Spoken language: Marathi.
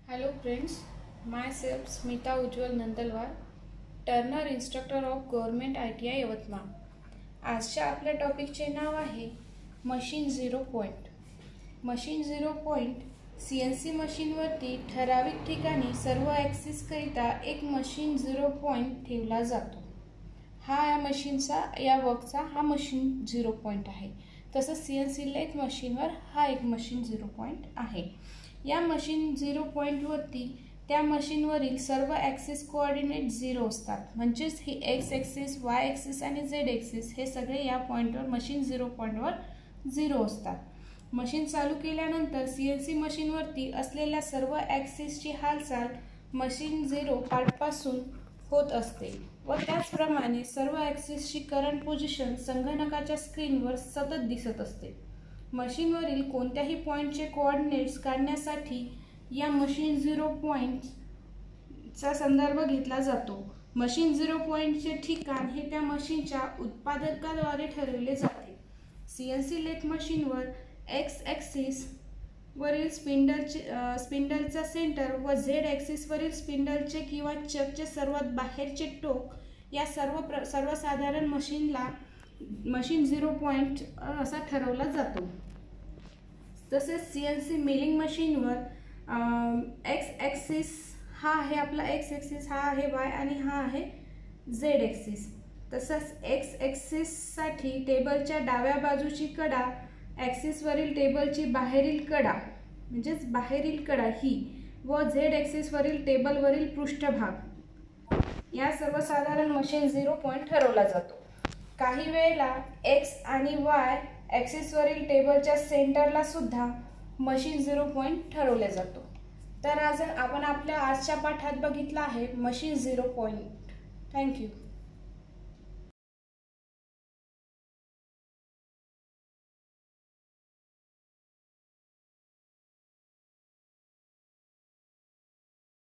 Hello friends, myself Smita Ujjwal Nandalwar, Turner instructor of government ITI Yavatmal. आजच्या आपल्या टॉपिकचे नाव आहे machine 0 point. Machine 0 point CNC मशीनवरती ठराविक ठिकाणी सर्व ॲक्सिसकरिता एक मशीन 0 पॉइंट ठेवला जातो। या मशीनचा या वर्कचा हा मशीन 0 पॉइंट आहे। तसंच CNC लेथ मशीनवर हा एक मशीन 0 पॉइंट आहे। या मशीन 0 पॉइंटवरती त्या मशीनवरील सर्व ॲक्सिस कोऑर्डिनेट 0 असतात। म्हणजेच ही एक्स ॲक्सिस, वाय ॲक्सिस आणि झेड ॲक्सिस हे सगळे या पॉइंटवर मशीन 0 पॉइंटवर 0 असतात। मशीन चालू केल्यानंतर CNC मशीनवरती असलेल्या सर्व ॲक्सिसची हालचाल मशीन 0 पार्टपासून होत असते व त्याचप्रमाणे सर्व ॲक्सिसची करंट पोझिशन संगणकाच्या स्क्रीनवर सतत दिसत असते। मशीनवरील कोणत्याही पॉइंटचे कोऑर्डिनेट्स काढण्यासाठी या मशीन 0 पॉइंटचा संदर्भ घेतला जातो। मशीन 0 पॉइंटचे ठिकाण हे त्या मशीनच्या उत्पादकाद्वारे ठरवले जाते। CNC लेथ मशीनवर एक्स ॲक्सिस वरील स्पिंडलचा सेंटर व झेड ॲक्सिस वरील स्पिंडलचे किंवा चकचे सर्वात बाहेरचे टोक या सर्वसाधारण मशीनला मशीन 0 पॉइंट असा ठरवला जातो। तसेच CNC मिलिंग मशीनवर एक्स ॲक्सिस हा आहे आपला एक्स ॲक्सिस, हा आहे वाय आणि हा आहे झेड ॲक्सिस। तसंच एक्स ॲक्सिससाठी टेबलच्या डाव्या बाजूची कडा ॲक्सिसवरील टेबलची बाहेरील कडा म्हणजेच बाहेरील कडा ही व झेड ॲक्सिसवरील टेबलवरील पृष्ठभाग या सर्वसाधारण मशीन 0 पॉइंट ठरवला जातो। काही वेळेला एक्स आणि वाय ॲक्सिसवरील टेबलच्या सेंटरला सुद्धा मशीन 0 पॉइंट ठरवले जातो। तर आज आपण आपल्या आजच्या पाठात बघितला आहे मशीन 0 पॉइंट। थँक्यू।